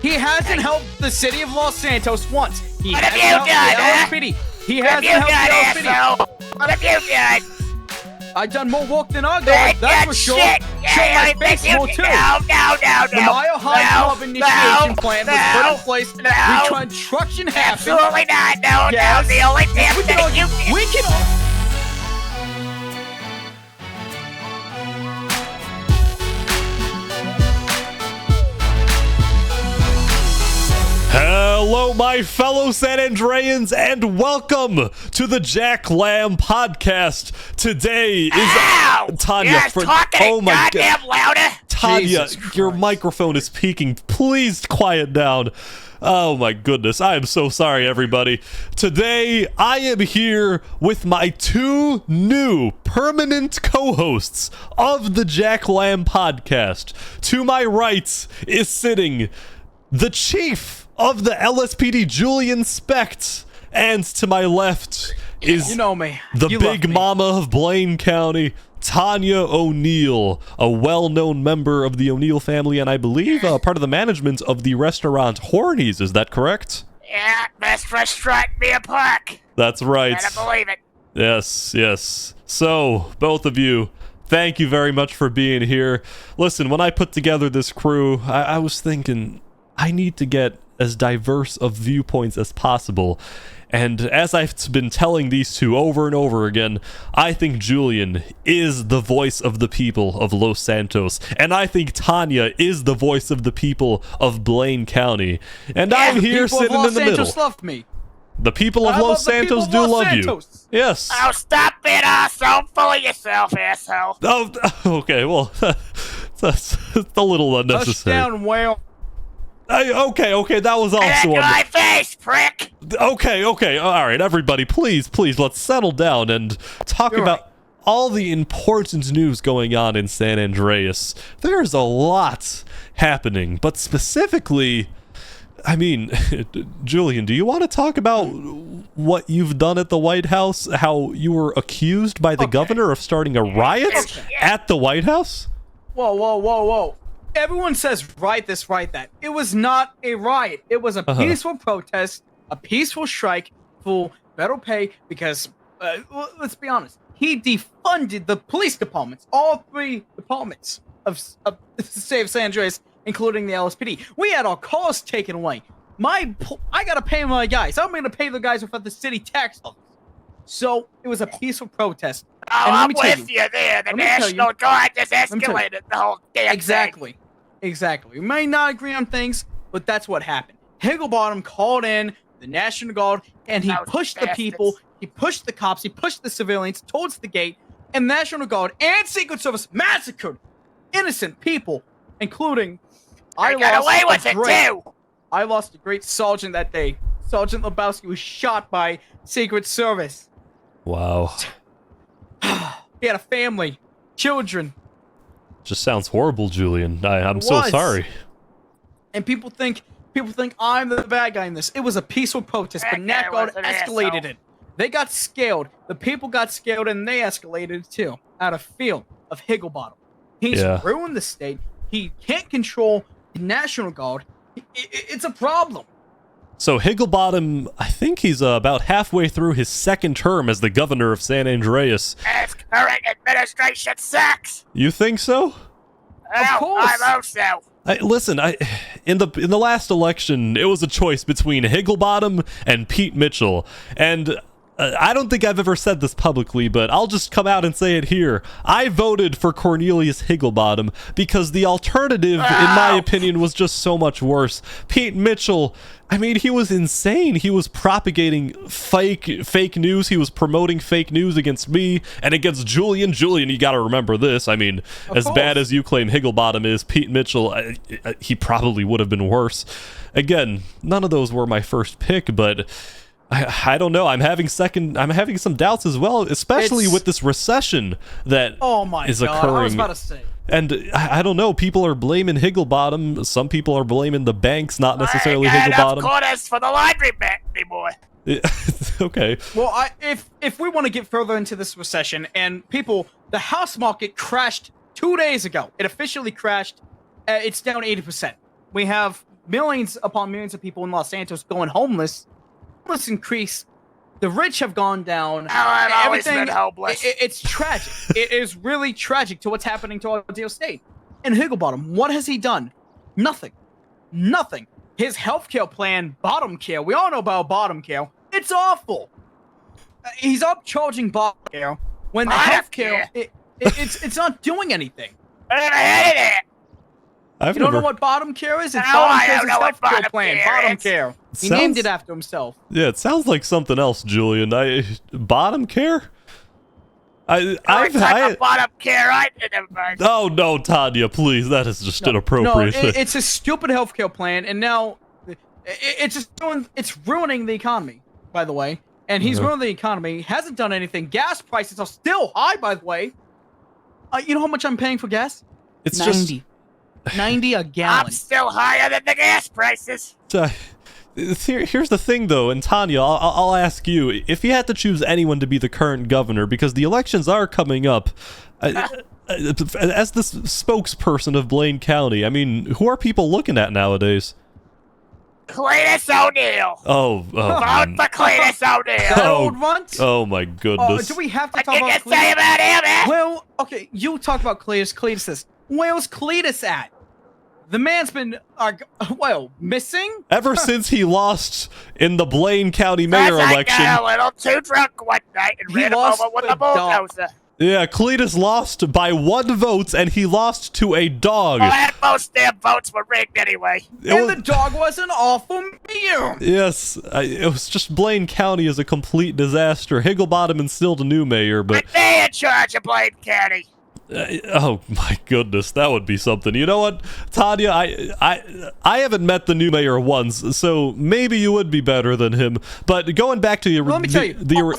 He hasn't helped the city of Los Santos once. He What have hasn't you helped done, the LSPD. He hasn't helped the LSPD. asshole? What have you done? I've done more work than I got, that's for sure. Shit. Show my face more too. No. The Mile High Club initiation plan was put in place. Reconstruction happened. Absolutely not. No, Yes. no. The only damn We thing can, you did. we can. Hello, my fellow San Andreans, and welcome to the Jack Lamb podcast. Today is Tonya. Yes, talking goddamn louder. Tonya, your microphone is peaking. Please quiet down. Oh my goodness, I am so sorry, everybody. Today, I am here with my two new permanent co-hosts of the Jack Lamb podcast. To my right is sitting the chief of the LSPD, Julian Specht, and to my left is You know me. the You big love me. mama of Blaine County, Tonya O'Neill, a well-known member of the O'Neill family, and I believe part of the management of the restaurant Hornies. Is that correct? Yeah, best restaurant in Deer Park. That's right. Better believe it. Yes. So, both of you, thank you very much for being here. Listen, when I put together this crew, I was thinking I need to get as diverse of viewpoints as possible. And as I've been telling these two over and over again, I think Julian is the voice of the people of Los Santos. And I think Tonya is the voice of the people of Blaine County. And I'm here sitting in the middle. Los Santos loved me. The people of I Los love the Santos people do of Los love you. Santos. Yes. Oh, stop it, asshole. Full of yourself, asshole. Oh, okay. Well, that's a little unnecessary. Touchdown, whale. Okay. That was Get also into my face, prick. Okay. All right, everybody, please, let's settle down and talk You're about all the important news going on in San Andreas. There's a lot happening, but specifically, I mean, Julian, do you want to talk about what you've done at the White House? How you were accused by the governor of starting a riot at the White House? Whoa. Everyone says right this, right that. It was not a riot. It was a peaceful protest, a peaceful strike for better pay because, let's be honest, he defunded the police departments, all three departments of the state of San Andreas, including the LSPD. We had our cars taken away. I got to pay my guys. I'm going to pay the guys without the city tax office. So it was a peaceful protest. Oh, And let I'm me tell with you there. The Let me tell National you. Guard just me tell you. escalated the whole damn thing. Exactly. We may not agree on things, but that's what happened. Higglebottom called in the National Guard, and he Those pushed the bastards. people, he pushed the cops, he pushed the civilians towards the gate, and the National Guard and Secret Service massacred innocent people, including I got away with it, too. I lost a great sergeant that day. Sergeant Lebowski was shot by Secret Service. Wow. He had a family, children. Just sounds horrible, Julian. I'm It so was. sorry. And people think I'm the bad guy in this. It was a peaceful protest, but That Nat guy Guard was an escalated asshole. it. They got scared. The people got scared, and they escalated it too, out of fear of Higglebottom. He's ruined the state. He can't control the National Guard. It's a problem. So Higglebottom, I think he's about halfway through his second term as the governor of San Andreas. This current administration sucks. You think so? Well, course. I hope so. Listen, in the last election, it was a choice between Higglebottom and Pete Mitchell, and I don't think I've ever said this publicly, but I'll just come out and say it here. I voted for Cornelius Higglebottom because the alternative, in my opinion, was just so much worse. Pete Mitchell, I mean, he was insane. He was propagating fake news. He was promoting fake news against me and against Julian. Julian, you gotta remember this. I mean, as bad as you claim Higglebottom is, Pete Mitchell, he probably would have been worse. Again, none of those were my first pick, but I don't know. I'm having some doubts as well, especially with this recession that is occurring. I was about to say. And I don't know. People are blaming Higglebottom. Some people are blaming the banks, not necessarily I ain't got Higglebottom. enough quarters for the laundry mat anymore. Okay. Well, if we want to get further into this recession, and people, the house market crashed 2 days ago. It officially crashed. It's down 80%. We have millions upon millions of people in Los Santos going homeless. Homeless increase. The rich have gone down. Oh, I've always been homeless. It's tragic. It is really tragic to what's happening to our dear state. And Higglebottom, what has he done? Nothing. Nothing. His healthcare plan, bottom care. We all know about bottom care. It's awful. He's up charging bottom care when the healthcare it's not doing anything. I never heard of it. I've You never... don't know what bottom care is? It's No, bottom I care don't know what bottom plan. care Bottom is. care. He Sounds- named it after himself. Yeah, it sounds like something else, Julian. Bottom care? I've bottom care, right? Never mind. Oh no, Tonya, please. That is just No, inappropriate. it's a stupid healthcare plan, and now it's ruining the economy, by the way. And he's ruined the economy. Hasn't done anything. Gas prices are still high, by the way. You know how much I'm paying for gas? It's 90 a gallon. I'm still higher than the gas prices. Here's the thing, though, and Tonya, I'll ask you, if you had to choose anyone to be the current governor, because the elections are coming up, as the spokesperson of Blaine County, I mean, who are people looking at nowadays? Cletus O'Neill. Oh, Vote for Cletus O'Neill. That old runt? Oh my goodness. Do we have to What talk you about can say Cletus? about him, eh? Well, okay, you talk about Cletus. Cletus says, where's Cletus at? The man's been, missing? Ever since he lost in the Blaine County mayor I election. got a little too drunk one night and He ran him lost over with the a bulldozer. Yeah, Cletus lost by 1 vote, and he lost to a dog. Well, and most damn votes were rigged anyway. And the dog was an awful meal. Yes, it was just Blaine County is a complete disaster. Higglebottom instilled a new mayor, but... And they in charge of Blaine County. Oh my goodness, that would be something. You know what, Tonya, I haven't met the new mayor once, so maybe you would be better than him. But going back to your... Let me tell you.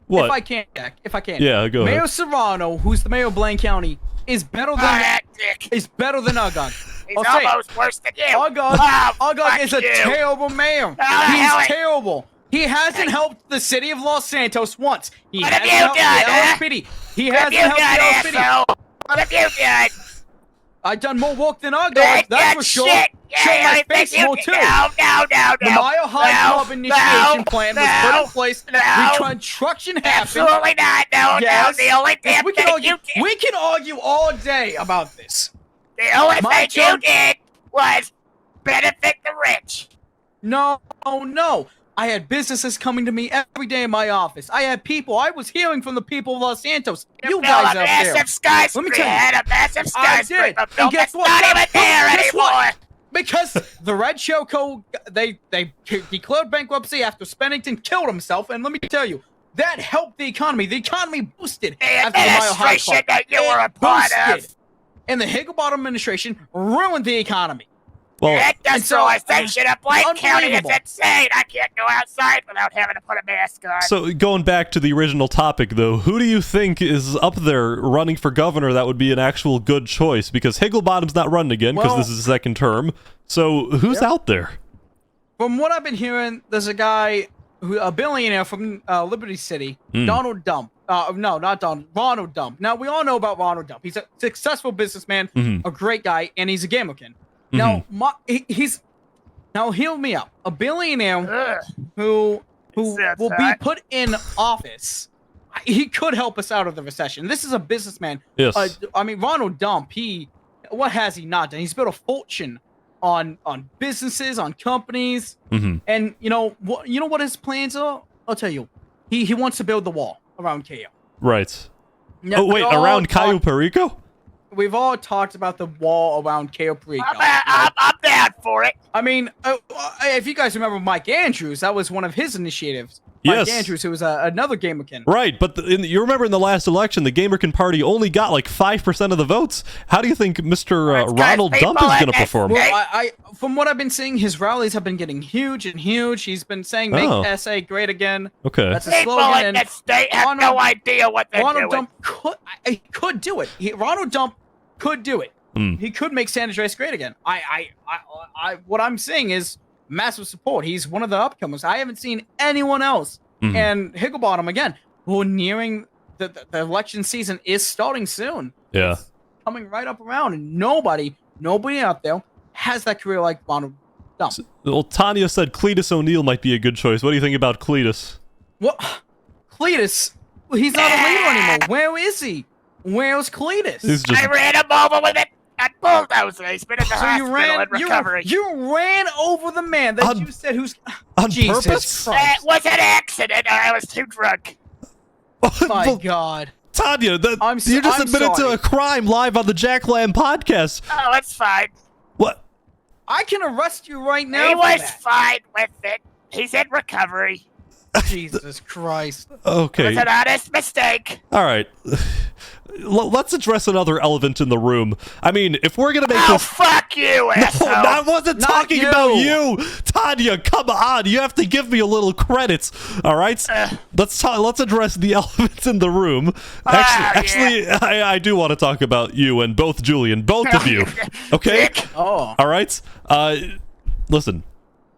What? If I can, Jack. If I can. Yeah, go ahead. Mayor Serrano, who's the mayor of Blaine County, is better than that dick. Agag. He's almost worse than you. Agag is a you. terrible mayor. hell He's it- terrible. He hasn't helped the city of Los Santos once. He What have hasn't you helped done, the huh? LSPD. He What have hasn't you helped done, the LSPD. asshole? What have you done? I've done more work than Agag, That that's for sure. shit. Show Yeah, my I think face you more can- too. No. The Mile High Club initiation plan was put in place. No. Reconstruction happened. Absolutely not. No. The only damn we can thing argue, you did. we can argue all day about this. The only My thing you job- did was benefit the rich. No. I had businesses coming to me every day in my office. I had people. I was hearing from the people of Los Santos. You built guys a out there. massive skyscraper. Let me tell you. You had a massive I did. skyscraper And built guess that's what? not even there Guess anymore. what? Because the Red Choco, they declared bankruptcy after Spennington killed himself. And let me tell you, that helped the economy. The economy boosted The after the Mile High administration Club. that you were a It part boosted. of. And the Higglebottom administration ruined the economy. Well, The industrialization of Blaine County is unbelievable. insane. I can't go outside without having to put a mask on. so going back to the original topic, though, who do you think is up there running for governor that would be an actual good choice? Because Higglebottom's not running again because Well- this is his second term. So who's out there? From what I've been hearing, there's a guy, a billionaire from Liberty City, Donald Dump. No, not Donald. Ronald Dump. Now, we all know about Ronald Dump. He's a successful businessman, a great guy, and he's a Gamerkin. Now, now hear me out. A billionaire Ugh. who That's will be hot. put in office, he could help us out of the recession. This is a businessman. Yes. Ronald Dump, what has he not done? He's built a fortune on businesses, on companies, and you know what his plans are? I'll tell you. He wants to build the wall around KO. Right. Now, Oh, wait, around Cayo Perico? We've all talked about the wall around KO Perico. I'm down for it. I mean, if you guys remember Mike Andrews, that was one of his initiatives. Mike Yes. Andrews, who was another Gamerkin. Right, but you remember in the last election, the Gamerkin Party only got like 5% of the votes. How do you think Mr. That's 'cause Ronald Dump people is at going to this perform? state- Well, from what I've been seeing, his rallies have been getting huge and huge. He's been saying, make Oh. SA great again. Okay. That's a People slogan. in And the state have no idea what they're Ronald doing. Dump could do it. Ronald Dump could do it. He could make San Andreas great again. What I'm seeing is massive support. He's one of the upcomers. I haven't seen anyone else. And Higglebottom, again, we're nearing the election season is starting soon. Yeah. It's coming right up around, and nobody out there has that career like Ronald Dumb. Well, Tonya said Cletus O'Neill might be a good choice. What do you think about Cletus? What? Cletus? He's not a leader anymore. Where is he? Where's Cletus? He's just I ran him over with a bulldozer. He's been in the hospital in recovery. You ran over the man that you said who's on Jesus purpose. Christ. It was an accident. I was too drunk. My Well, God. Tonya, you just I'm admitted to sorry. a crime live on the Jack Lamb podcast. Oh, it's fine. What? I can arrest you right now. He for was that. fine with it. He's in recovery. Jesus Christ. It Okay. was an honest mistake. All right. Let's address another elephant in the room. I mean, if we're gonna make Oh, this. fuck you, No, asshole. I wasn't Not talking you. about you, Tonya. Come on, you have to give me a little credit. All right, let's address the elephant in the room. Actually, I do want to talk about you and both Julian, both of you. Okay, Oh. all right. Listen,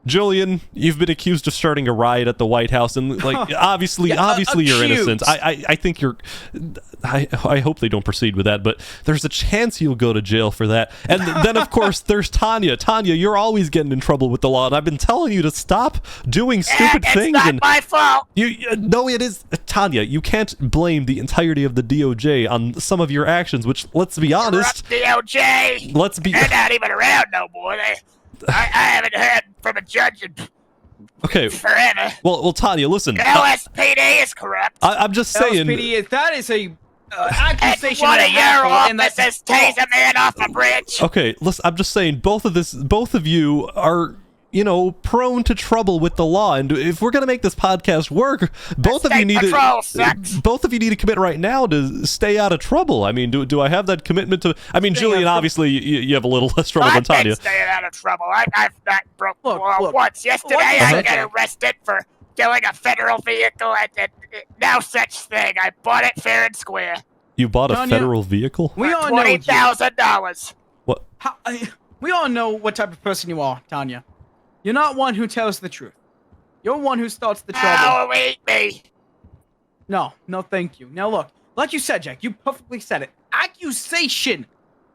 Julian, you've been accused of starting a riot at the White House, and like obviously you're innocent. I think you're. I hope they don't proceed with that, but there's a chance you'll go to jail for that. And then of course there's Tonya. Tonya, you're always getting in trouble with the law, and I've been telling you to stop doing stupid things. It's not And my fault. no, it is Tonya. You can't blame the entirety of the DOJ on some of your actions, which, let's be honest, DOJ. let's be They're not even around no more. I haven't heard from a judge in okay. forever. Well, Tonya, listen. LSPD is corrupt. I'm just saying. LSPD, that is a And accusation. one and of a half, your and that's officers tased a man off a bridge. Okay, listen, I'm just saying both of you are, prone to trouble with the law, and if we're gonna make this podcast work, both of you State need patrol to sucks. both of you need to commit right now to stay out of trouble. I mean, do I have that commitment to? I mean, Staying Julian, out of obviously you have a little less trouble than I've been Tonya. staying out of trouble. I've not broke the Look, law look. once. Yesterday What I the got heck? arrested for stealing a federal vehicle and no such thing. I bought it fair and square. You bought a Tonya, federal vehicle? We all know you. $20,000. What? We all know what type of person you are, Tonya. You're not one who tells the truth. You're one who starts the trouble. Oh, eat me. No, thank you. Now look, like you said, Jack, you perfectly said it. Accusation.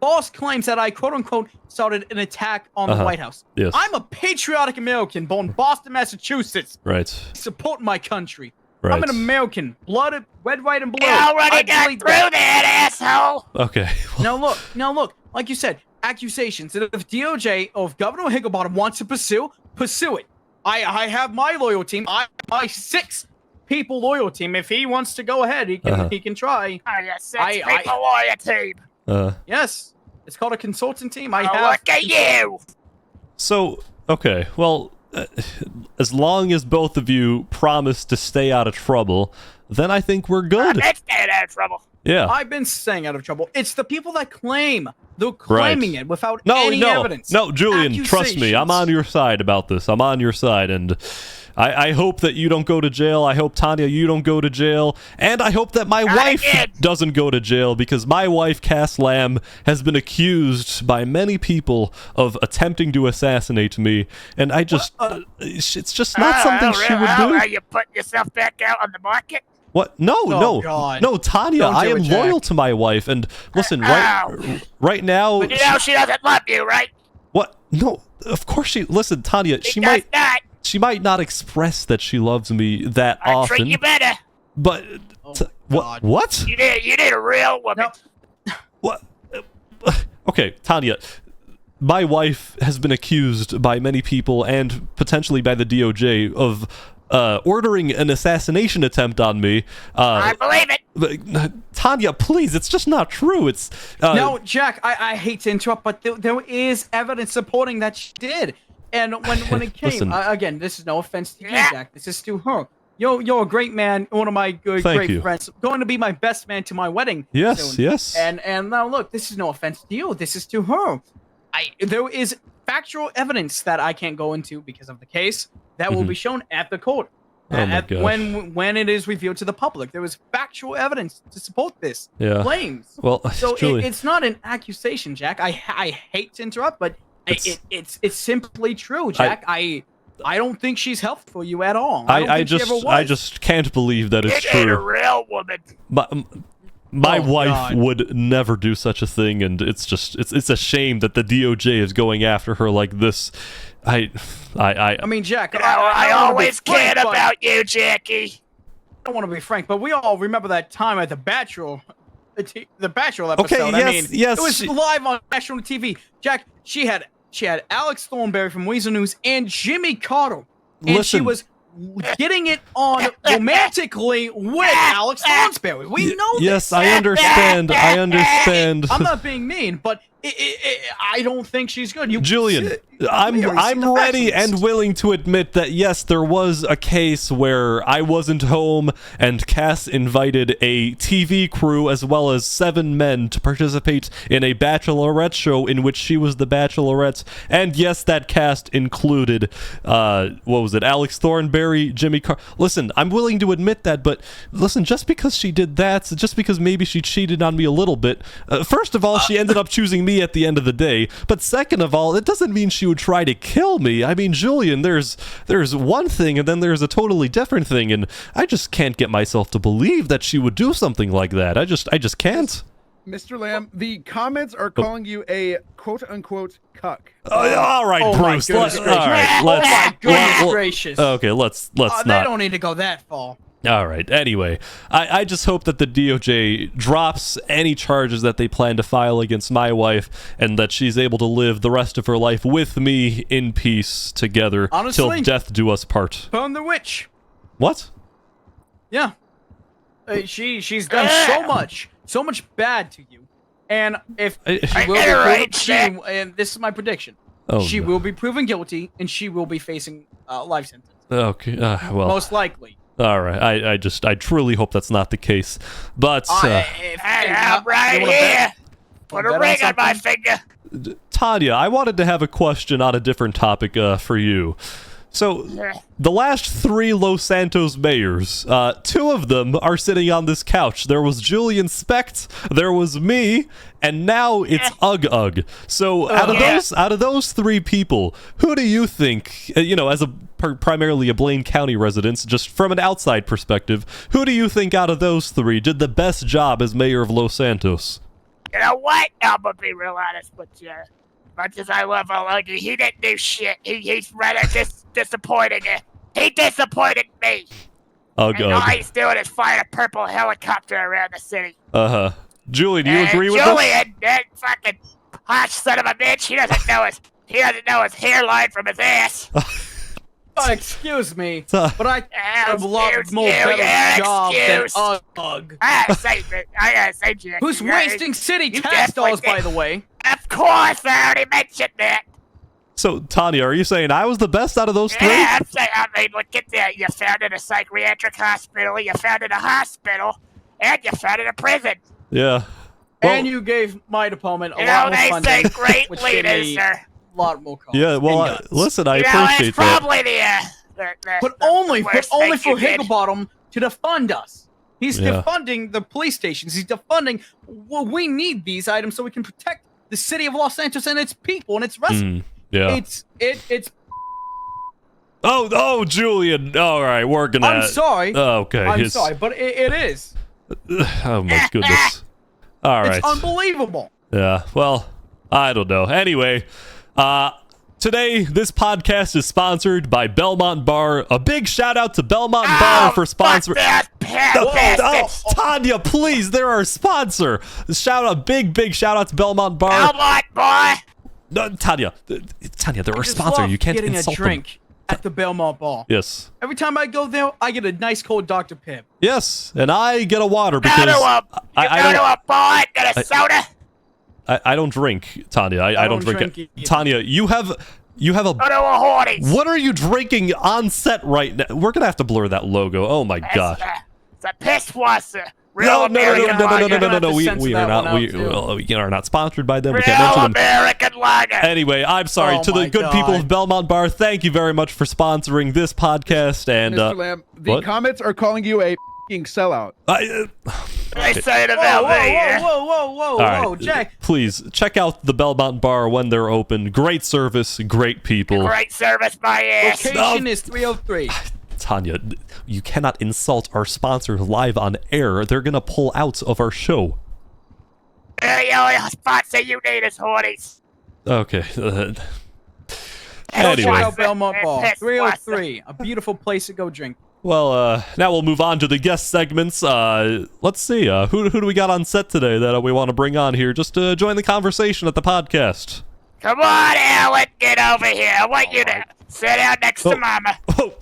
False claims that I, quote unquote, started an attack on the White House. Yes. I'm a patriotic American born in Boston, Massachusetts. Right. Support my country. Right. I'm an American. Blood, red, white, and blue. You already I got believe through that. that, asshole. Okay. Now look, like you said, accusations that if DOJ or if Governor Higglebottom wants to pursue it. I have my loyal team. My 6 people loyal team. If he wants to go ahead, he can try. Oh, you 6 people lawyer team. Yes, it's called a consultant team. Oh, look at you. So, okay, well, as long as both of you promise to stay out of trouble, then I think we're good. Let's stay out of trouble. Yeah. I've been staying out of trouble. It's the people that claim. They're claiming it without No, any evidence. No, Julian, trust me. I'm on your side about this. I'm on your side, and I hope that you don't go to jail. I hope, Tonya, you don't go to jail. And I hope that my wife doesn't go to jail, because my wife, Cass Lamb, has been accused by many people of attempting to assassinate me. And I just, it's just not something she would do. Are you putting yourself back out on the market? What? No, God. no, Tonya, Don't I do am it, Jack. loyal to my wife. And listen, right now. But you know she doesn't love you, right? What? No, of course she. Listen, Tonya, She does not. She might not express that she loves me that I often. treat you better. But God. what? You need a real woman. No. What? Okay, Tonya. My wife has been accused by many people and potentially by the DOJ of ordering an assassination attempt on me. I believe it. Tonya, please, it's just not true. It's No, Jack, I hate to interrupt, but there is evidence supporting that she did. And when it came, Listen. Again, this is no offense to you, Yeah. Jack. This is to her. You're a great man, one of my Thank great you. friends. Going to be my best man to my wedding. Yes, soon. yes. And now look, this is no offense to you. This is to her. There is factual evidence that I can't go into because of the case that will be shown at the court. Oh my gosh. When it is revealed to the public, there was factual evidence to support this claims. Well, So Julie, it's not an accusation, Jack. I hate to interrupt, but it's simply true, Jack. I don't think she's helpful for you at all. I don't think she ever was. I just can't believe that it's You need a true. real woman. My Oh, wife God. would never do such a thing, and it's a shame that the DOJ is going after her like this. I mean, Jack, I don't wanna be always frank, cared but- about you, Jackie. I don't want to be frank, but we all remember that time at the Bachelor episode. Okay, I mean, yes, it was she- live on national TV. Jack, she had Alex Thornberry from Weasel News and Jimmy Carter, and she Listen. was getting it on romantically with Alex Thornberry. We know this. Yes, I understand. I understand. I'm not being mean, but I don't think she's good. Julian, I'm Mary, see the ready facts. and willing to admit that yes, there was a case where I wasn't home and Cass invited a TV crew as well as 7 men to participate in a bachelorette show in which she was the bachelorette. And yes, that cast included what was it? Alex Thornberry, Jimmy Carr. Listen, I'm willing to admit that, but listen, just because she did that, just because maybe she cheated on me a little bit, first of all, she ended up choosing me at the end of the day. But second of all, it doesn't mean she would try to kill me. I mean, Julian, there's one thing and then there's a totally different thing, and I just can't get myself to believe that she would do something like that. I just can't. Mr. Lamb, the comments are calling you a quote-unquote cuck. All right, Oh my Bruce. goodness All right, gracious. let's. Oh my goodness let- gracious. Okay, let's They not. don't need to go that far. All right. Anyway, I just hope that the DOJ drops any charges that they plan to file against my wife, and that she's able to live the rest of her life with me in peace together Honestly? till death do us part. Burn the witch. What? Yeah. She's done so much bad to you. And if she will be Right, proven, and this is my prediction, Oh, she no. will be proven guilty, and she will be facing life sentence. Okay. Well. Most likely. All right. I truly hope that's not the case. But Hey, I'm right here. Put a bet on ring on my something? finger. Tanya, I wanted to have a question on a different topic for you. So, the last 3 Los Santos mayors, 2 of them are sitting on this couch. There was Julian Specht, there was me, and now it's Ugg. So, out of those 3 people, who do you think, as a primarily a Blaine County resident, just from an outside perspective, who do you think out of those 3 did the best job as mayor of Los Santos? You know what? I'm gonna be real honest with you. Much as I love Uggy, he didn't do shit. He's rather disappointed. He disappointed me. Ugg. And all he's doing is flying a purple helicopter around the city. Julie, do you agree with Julian, that fucking hot son of a bitch, he doesn't know his hairline from his ass. Excuse me, Uh, but I have a lot Excuse more you, better you're job than excused. Ugg. I gotta say, Jack. Who's wasting city you tax definitely dollars, by did. the way? Of course, I already mentioned that. So, Tanya, are you saying I was the best out of those 3? Yeah, I'm saying, I mean, look at that. You founded a psychiatric hospital, you founded a hospital, and you founded a prison. Yeah. And you gave my department a You lot know, more they say funding, great which gave leaders me are. a lot more cost. Yeah, well, and guts. listen, I You know, appreciate that's that. probably But only worst for thing you for did. Higglebottom to defund us. He's Yeah. defunding the police stations. He's defunding. Well, we need these items so we can protect the city of Los Santos and its people and its residents. Yeah. It's. Oh, Julian. All right, we're gonna. I'm sorry. Okay. I'm it's- sorry, but it is. Oh my goodness. All right. It's unbelievable. Yeah. Well, I don't know. Anyway, today this podcast is sponsored by Belmont Bar. A big shout out to Belmont Bar for sponsoring. Tanya, please, they're our sponsor. Big shout out to Belmont Bar. Belmont boy. No, Tanya, they're our I just sponsor. love You can't getting insult a drink at the Belmont Bar. them. Yes. Every time I go there, I get a nice cold Dr. Pip. Yes, and I get a water Go because to a I bar and get a soda. I don't drink, Tanya. I don't drink it. either. Tanya, you have a. Go to a Horties. What are you drinking on set right now? We're gonna have to blur that logo. Oh my gosh. It's a piss wasser. No, Real American no. lager. You're gonna have to We censor are that not. one We, out, too. well, we are not sponsored by them. We can't Real mention them. American lager. Anyway, I'm sorry Oh to the my good people God. of Belmont Bar. Thank you very much for sponsoring this podcast. And Mr. Lamb, the what? comments are calling you a f***ing sellout. They say it Whoa, about me. whoa, all right, whoa, Jack. please check out the Belmont Bar when they're open. Great service, great people. Great service, my ass. Location is 303. Tonya, you cannot insult our sponsors live on air. They're gonna pull out of our show. The only sponsor you need is Horties. Okay. Go Anyway. check out Belmont Bar, Piss 303, a beautiful place to go drink. Well, now we'll move on to the guest segments. Let's see. Who do we got on set today that we want to bring on here just to join the conversation at the podcast? Come on, Alan, get over here. I want you to sit down next to Mama. Oh,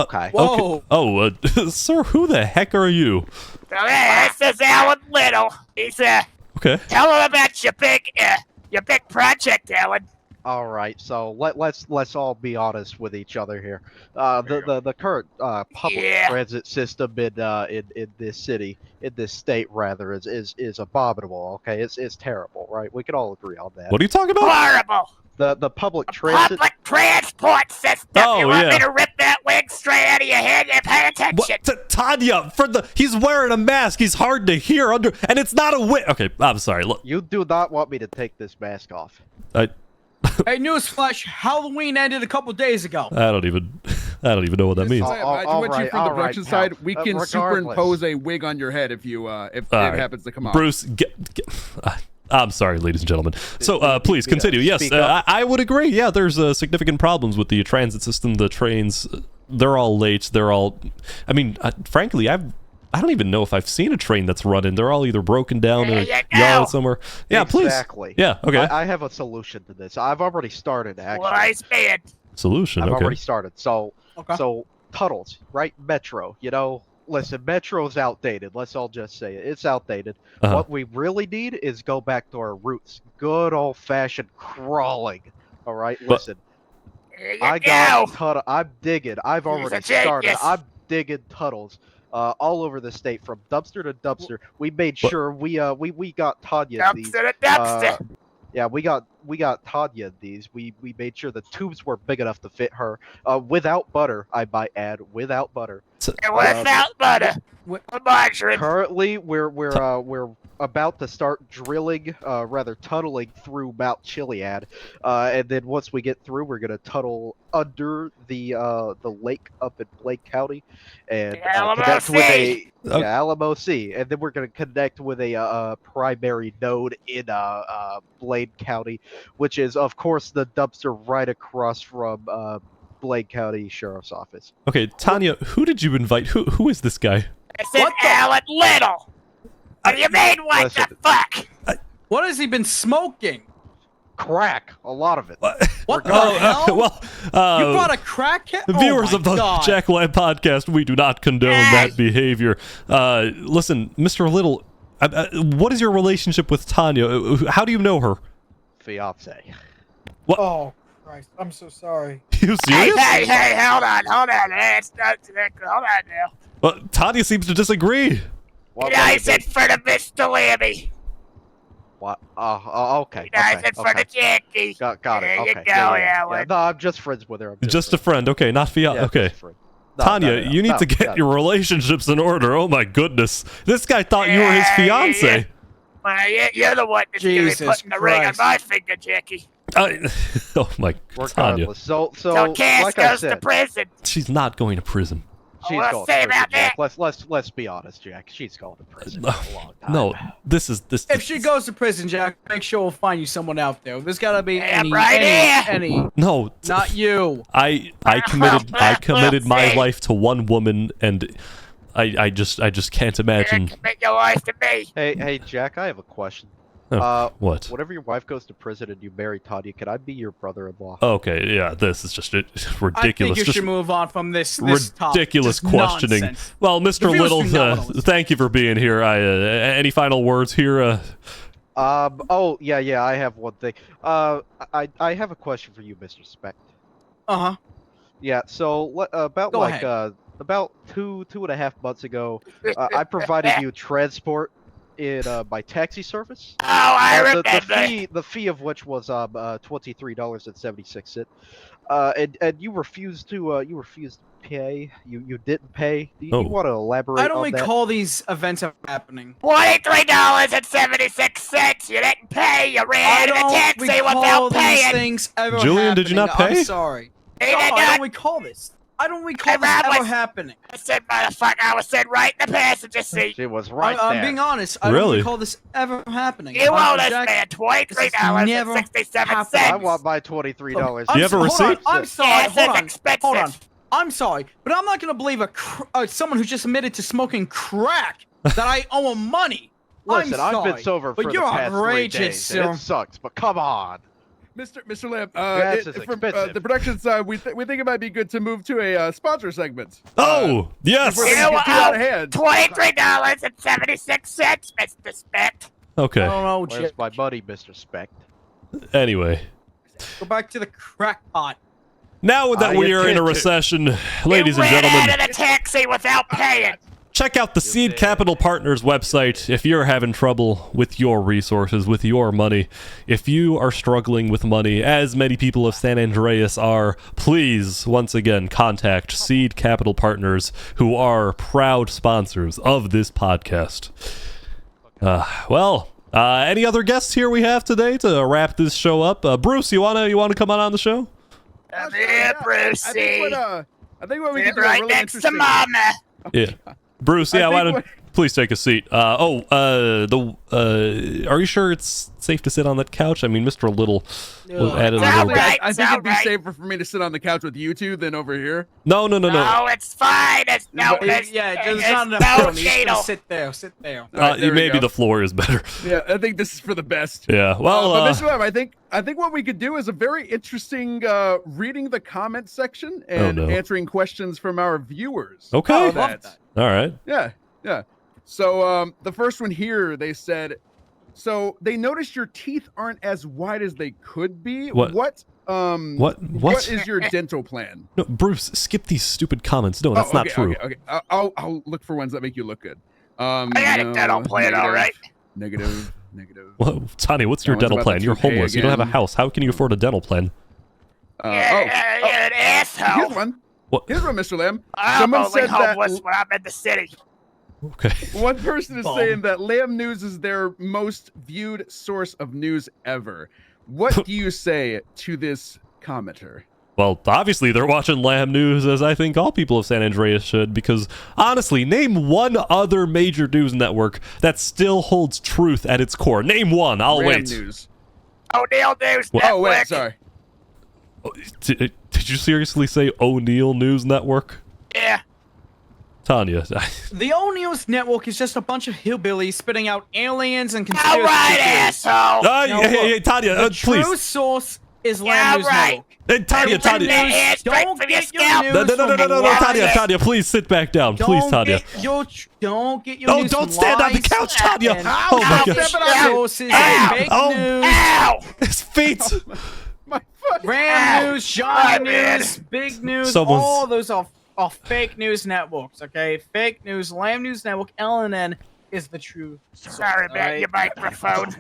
Okay. Whoa. Oh, sir, who the heck are you? So this is Alan Little. He's Okay. tell him about your big project, Alan. All right. So let's all be honest with each other here. The current public Yeah. transit system in this city, in this state rather, is abominable. Okay, it's terrible, right? We can all agree on that. What are you talking about? Horrible. The public transit. Public transport system. Oh, You want yeah. me to rip that wig straight out of your head? You pay attention. What? Tanya, he's wearing a mask. He's hard to hear under, and it's not a wig. Okay, I'm sorry. Look, You do not want me to take this mask off. Hey, newsflash, Halloween ended a couple days ago. I don't even know what that means. Oh, Imagine all what you right, from the all right, production pal. side. We can Regardless. superimpose a wig on your head if it right. happens to come off. Bruce, I'm sorry, ladies and gentlemen. So, please continue. Yes, Speak up. I would agree. Yeah, there's significant problems with the transit system. The trains, they're all late. They're all. I mean, frankly, I don't even know if I've seen a train that's running. They're all either broken down or There you yard go. somewhere. Yeah, Exactly. please. Yeah, okay. I have a solution to this. I've already started actually. Wise man. Solution. I've Okay. already started. So tunnels, right? Metro. Listen, Metro's outdated. Let's all just say it. It's outdated. Uh-huh. What we really need is go back to our roots. Good old-fashioned crawling. All right, listen. There you I go. got tunnel. I'm digging. I've He's already a genius. started. I'm digging tunnels. All over the state, from dumpster to dumpster. We made What? sure we got Tonya Dumpster to dumpster. yeah, we got Tonya these. We made sure the tubes were big enough to fit her. Without butter, I might add, without butter. And without butter. What- Margarine. Currently, we're about to start drilling, rather tunneling through Mount Chiliad, and then once we get through, we're gonna tunnel under the lake up in Blake County, and Alamo connect with Sea. Okay. Alamo Sea, and then we're gonna connect with a primary node in Blaine County, which is of course the dumpster right across from Blaine County Sheriff's Office. Okay, Tanya, who did you invite? Who is this guy? This is What the- Alan Little. What do you mean, what Listen. the fuck? What has he been smoking? Crack, a lot of it. What the Oh, hell? well, You brought a crackhead? the Oh viewers my of the God. Jack Lab podcast, we do not condone that behavior. Listen, Mr. Little, what is your relationship with Tanya? How do you know her? Fiance. Oh, Christ. I'm so sorry. You Hey, serious? hey, hold on. Hey, hold on now. Well, Tanya seems to disagree. What? Nice in front of Mr. Lammy. What? Okay. Nice Okay. in front of Jackie. Got it. There you Okay. go, yeah. Alan. No, I'm just friends with her. I'm Just a friend. Okay, not fiance. yeah, Okay. just a friend. No, Tanya, no, no, you need no, to get no. your relationships in order. Oh my goodness. This guy thought you were his Yeah, fiance. Well, you're the one that's gonna be Jesus putting the ring on Christ. my finger, Jackie. Oh my, Tanya. Regardless, so So Cass like I goes to said, prison. She's not going to prison. she's we'll going see to prison, about Jack. that. Let's be honest, Jack. She's going to prison for a long time. No, this is this. If she goes to prison, Jack, make sure we'll find you someone out there. There's gotta be Yeah, any, right here. any, No, not you. I committed my See? life to one woman, and I just can't imagine. Commit your life to me. Hey, Jack. I have a question. Oh, what? Whenever your wife goes to prison and you marry Tanya, can I be your brother-in-law? Okay, yeah, this is just ridiculous. I think you just should move on from this topic. ridiculous Just questioning. nonsense. Well, Mr. The viewers Little, do not wanna listen. thank you for being here. Any final words here? Oh yeah. I have one thing. I have a question for you, Mr. Specht. Uh-huh. Yeah. So about Go like ahead. about 2.5 months ago, I provided you transport in my taxi service. Oh, I remember. The fee of which was $23.76. And you refused to pay. You didn't pay. Do you Oh. want to elaborate Why don't on we that? call these events happening? $23.76. You didn't pay. You I ran in a don't taxi recall without these paying. things ever Julian, did you happening. not pay? I'm sorry. He No, did I not. don't recall this. I don't recall this Hey, ever Rob, happening. I said, motherfucker, I was sitting right in the passenger seat. She was right I'm there. being honest. I Really? don't recall this ever happening. You owe this Jack, man this has never $23.67. happened. I want my $23. You have a hold on, receipt? I'm sorry. Yes, hold it's on. expensive. Hold on. I'm sorry, but I'm not gonna believe someone who just admitted to smoking crack that I owe him money. Listen, I'm I've sorry, been sober but for you're the past 3 outrageous, days, sir. and it sucks, but come on. Mr. Lamb, Gas is from expensive. the production side, we think it might be good to move to a sponsor segment. Oh, yes. Before things get too out of hand. $23.76, Mr. Specht. Okay. I don't know, Where's Jack. my buddy, Mr. Specht? Anyway. Go back to the crack pot. Now that I we are in a intend to. recession, ladies You and ran gentlemen, out of the taxi without paying. check out the Seed Capital Partners website if you're having trouble with your resources, with your money. If you are struggling with money, as many people of San Andreas are, please, once again, contact Seed Capital Partners, who are proud sponsors of this podcast. Any other guests here we have today to wrap this show up? Bruce, you wanna come on the show? Come Sure, here, yeah. Brucey. I think what we Sit can do right really next to interesting. Mama. Yeah. Bruce, I yeah, why think don't please take a seat. Are you sure it's safe to sit on that couch? I mean, Mr. Little added a It's little. all right. I think it'd be Alright. safer for me to sit on the couch with you two than over here. No. No, it's fine. It's no, it's, Yeah, there's it's not no enough room. You just needle. gotta sit there. Sit there. All right, there we Maybe go. the floor is better. Yeah, I think this is for the best. Yeah. Well, But Mr. Webb, I think what we could do is a very interesting reading the comment section and no. answering questions from our viewers. Okay. Oh, I I love That- that. all right. Yeah. So the first one here, they said, so they noticed your teeth aren't as wide as they could be. What? What What? is your dental plan? No, Bruce, skip these stupid comments. No, that's Oh, not okay, true. Okay. I'll look for ones that make you look good. I got a dental plan, all right. Negative. Well, Tanya, what's your That one's dental about plan? the You're toupee homeless. You don't have a again. house. How can you afford a dental plan? You're an asshole. Here's one. What? Here's one, Mr. Lamb. I'm Someone only said that- homeless when I'm in the city. Okay. One person is Bum. saying that Lamb News is their most viewed source of news ever. What do you say to this commenter? Well, obviously they're watching Lamb News, as I think all people of San Andreas should, because honestly, name one other major news network that still holds truth at its core. Name one. I'll Ram wait. News. O'Neill News What? Network. Oh wait, sorry. Did you seriously say O'Neill News Network? Yeah. Tanya. The O'Neill's network is just a bunch of hillbillies spitting out aliens and All conspiracy right, theories. asshole. No, hey, look, Tanya, The please. true source is Yeah, Land News right. Network. Hey, Tanya, Bring Tanya. the hair straight Don't from your get your scalp. news No, from lies. Tanya, Tanya, please sit back down. Please, Don't Tanya. get your don't get your No, news don't from stand on the lies couch, Tanya. and Oh my Ow. God. step on sources Ow. and fake Oh. news, Ow! His feet. My foot. Ram Ow. News, Shine man. News, Big News. Someone's- All those are fake news networks. Okay, fake news. Lamb News Network. LNN is the true source. Sorry about alright? your microphone.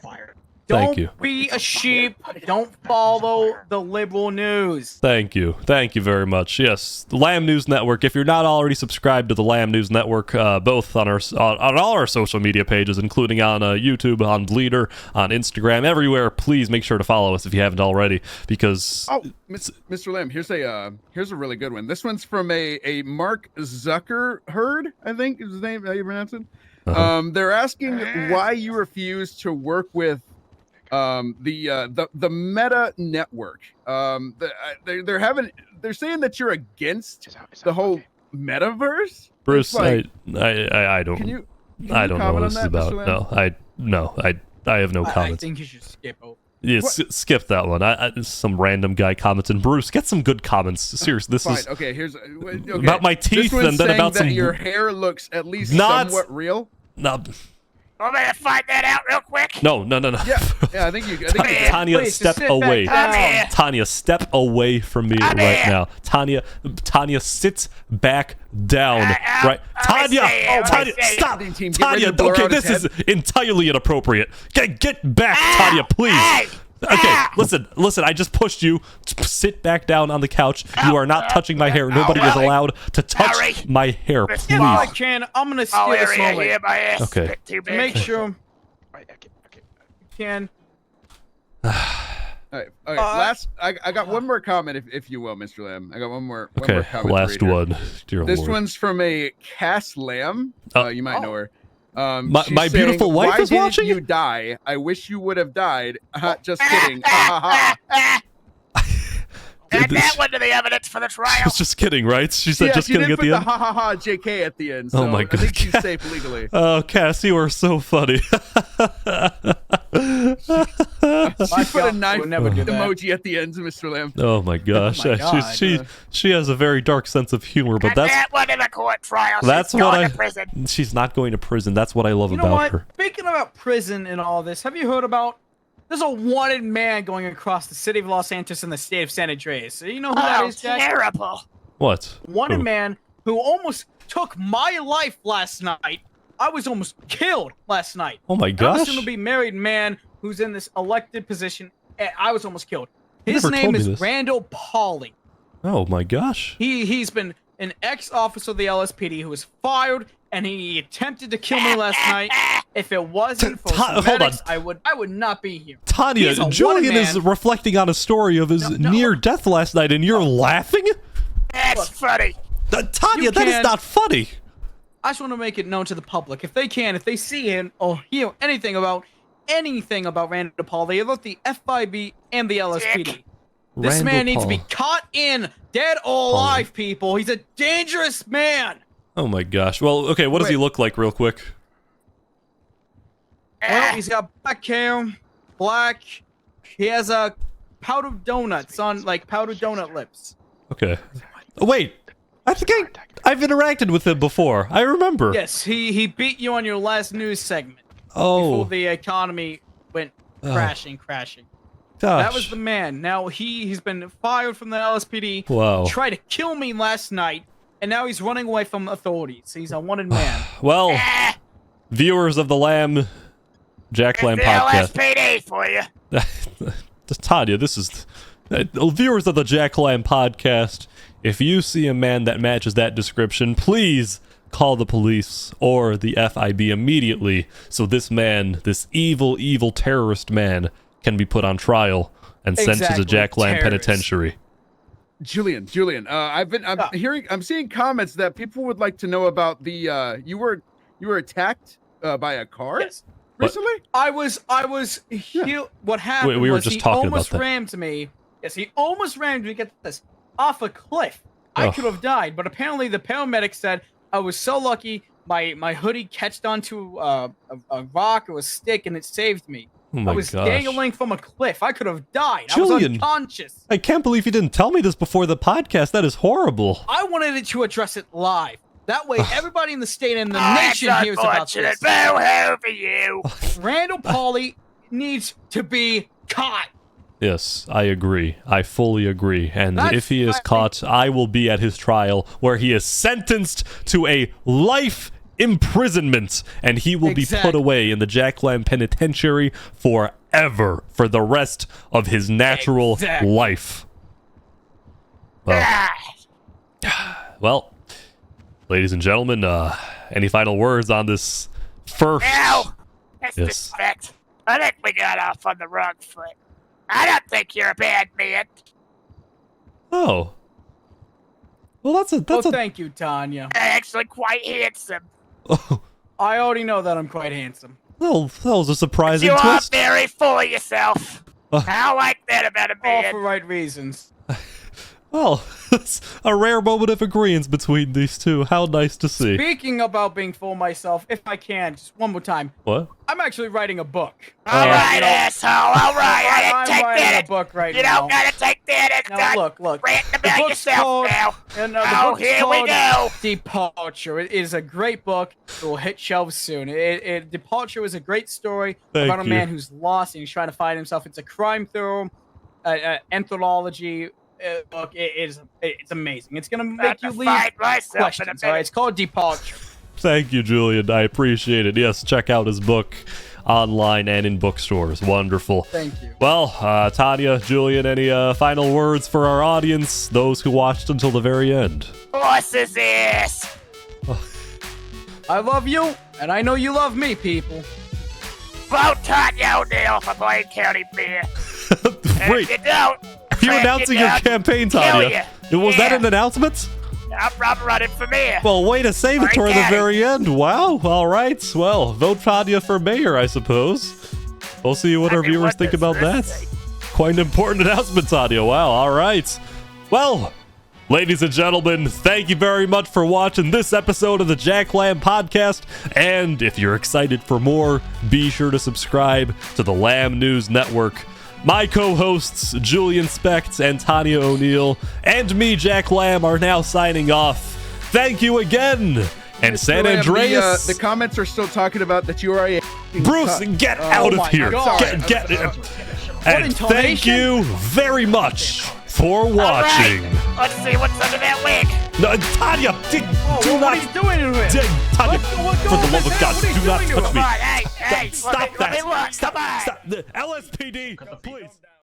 Thank Don't you. be a sheep. Don't follow the liberal news. Thank you. Thank you very much. Yes, the Lamb News Network. If you're not already subscribed to the Lamb News Network, both on our on all our social media pages, including on YouTube, on Bleeder, on Instagram, everywhere, please make sure to follow us if you haven't already, because Oh, Mr. Lamb, here's a really good one. This one's from a Mark Zuckerherd, I think is his name. How you pronounce it? They're asking why you refuse to work with the Meta network. They're saying that you're against the whole metaverse. Bruce, It's like, I don't, can you I don't know comment what on this is that, about. Mr. Lamb? No, I have no I comments. think you should skip over. Yeah, skip that one. Some random guy commenting. Bruce, get some good comments. Seriously, this Fine. is Okay. Here's okay. about my teeth This one's and then saying about that some. your hair looks at least Not- somewhat real. No, Want me to find that out real quick? no. Yeah. I think you. I think you Yeah. Tanya, Please, step just sit away. back Come here. Tanya, step away from me I'm right here. now. Tanya, sit back down. Right, I Tanya, see you, Tanya, I see you. stop. Team, get ready Tanya, to blur okay, out his this is entirely inappropriate. Get back, Ow. Tanya, please. Hey. Okay, Ah. listen. I just pushed you. Sit back down on the couch. You are not touching my hair. Nobody is Sorry. allowed to touch Sorry. my hair, If If I please. can, I'm gonna Oh, steal this area moment here, my ass. Okay. Too to big. make sure Okay. you can. All right. Last, I got one more comment, if you will, Mr. Lamb. I got one more. Okay, more comment last to read here. one. Dear This Lord. one's from a Cass Lamb. You might know her. My She's beautiful saying, wife Why is didn't watching? you die? I wish you would have died. Just kidding. Ha ha ha. Add that one to the evidence for the She trial. was just kidding, right? She said just she kidding didn't at the put end. ha ha ha JK at the end. Oh So my I God. think she's safe legally. Oh, Cass, you are so funny. She put a knife would never do that. emoji at the end, Mr. Lamb. Oh my gosh, Oh my God. she has a very dark sense of humor, but Add that's that one in the court trial. that's She's what going I. to prison. She's not going to prison. That's what I love You know about what? her. Speaking about prison and all this, have you heard about? There's a wanted man going across the city of Los Santos in the state of San Andreas. So you know who that Oh, is, Jack? terrible. What? Wanted Who? man who almost took my life last night. I was almost killed last night. Oh my I'm a gosh! soon-to-be married man who's in this elected position. And I was almost killed. You His never name told me is this. Randall Pauly. Oh my gosh! He's been an ex-officer of the LSPD who was fired, and he attempted to kill me last night. If it wasn't for hold some on. medics, I would not be here. He's a Tonya, wanted Julian is man. reflecting on a story of his No. near death last night, and you're laughing? That's Look. funny. Tanya, You that is can't- not funny. I just want to make it known to the public. If they see him or hear anything about Randall Pauly, about the FIB and the LSPD, this Randall man needs to be Paul. caught in, dead or alive, people. He's a dangerous man. Oh my gosh. Well, okay, what does he Wait. look like, real quick? Well, he's got black hair, black. He has a powdered donuts on, like powdered donut lips. Okay. Oh, wait. I think I've interacted with him before. I remember. Yes, he beat you on your last news segment Oh, before the economy went crashing. gosh. That was the man. Now he's been fired from the LSPD. Wow. Tried to kill me last night, and now he's running away from authorities. He's a wanted man. Well, Ah, viewers of the Lamb, Jack it's Lamb the podcast. LSPD for you. Tanya, this is viewers of the Jack Lamb podcast. If you see a man that matches that description, please call the police or the FIB immediately, so this man, this evil, evil terrorist man, can be put on trial and sent to the Exactly, Jack Lamb terrorist. Penitentiary. Julian, I'm seeing comments that people would like to know about the you were attacked by a car Yes. recently. I was what happened we were was just he talking almost about that. rammed me. Yes, he almost rammed me, get this, off a cliff. I Oh. could have died, but apparently the paramedic said I was so lucky my hoodie catched onto a rock or a stick and it saved me. Oh my I was gosh. dangling from a cliff. I could have died. I Julian. was unconscious. I can't believe you didn't tell me this before the podcast. That is horrible. I wanted it to address it live. That way, everybody in the state and the Oh, nation that's hears about unfortunate. this. Boo-hoo for you. Randall Pauly needs to be caught. Yes, I agree. I fully agree. And That's if he is why- caught, I will be at his trial where he is sentenced to a life imprisonment and he will be put Exactly. away in the Jack Lamb Penitentiary forever for the rest of his natural Exactly. life. Well, Ah, well, ladies and gentlemen, any final words on this first? Ow! Yes. Disrespect. I think we got off on the wrong foot. I don't think you're a bad man. Oh. Well, that's Well, a thank you, Tanya. You're actually quite handsome. oh, I already know that I'm quite handsome. well, that was a surprising You are twist. very full of yourself. Uh. I like that about a All man. for right reasons. Well, it's a rare moment of agreement between these two. How nice to see. Speaking about being full myself, if I can, just one more time, What? I'm actually writing a book. All right, you know, asshole. All right, I didn't I'm take writing that. a book right You now. don't gotta take that. It's Now not look. ranting The about book's yourself called, now. the Oh, book's here we called go. Departure. It is a great book. It will hit shelves soon. Departure is a great story Thank about a you. man who's lost and he's trying to find himself. It's a crime thriller, anthology book. It's amazing. It's gonna make you to leave find myself in a questions. All right, minute. it's called Departure. Thank you, Julian. I appreciate it. Yes, check out his book online and in bookstores. Wonderful. Thank you. Well, Tanya, Julian, any final words for our audience, those who watched until the very end? Horse's ass. I love you, and I know you love me, people. Vote Tonya O'Neill for Blaine County Mayor. Wait, If you don't, are you announcing your campaign, Tonya? Was that an announcement? I'm running for mayor. Well, way to save it toward the Daddy. very end. Wow. All right. Well, vote Tonya for mayor, I suppose. We'll see what our viewers think about that. Quite an important announcement, Tonya. Wow. All right. Well, ladies and gentlemen, thank you very much for watching this episode of the Jack Lamb Podcast. And if you're excited for more, be sure to subscribe to the Lamb News Network. My co-hosts, Julian Specht and Tonya O'Neill, and me, Jack Lamb, are now signing off. Thank you again. And San Lamb, Andreas. The comments are still talking about that you are a Bruce, get out of my here. God. Get and thank you very much for watching. Right. Let's see what's under that wig. No, Tonya, do what not. are you doing in here? Tonya, What for the love of God, what are you do not doing to touch him? me. Come on, hey, Stop let me that. look. Stop. Come on. Stop. LSPD, please.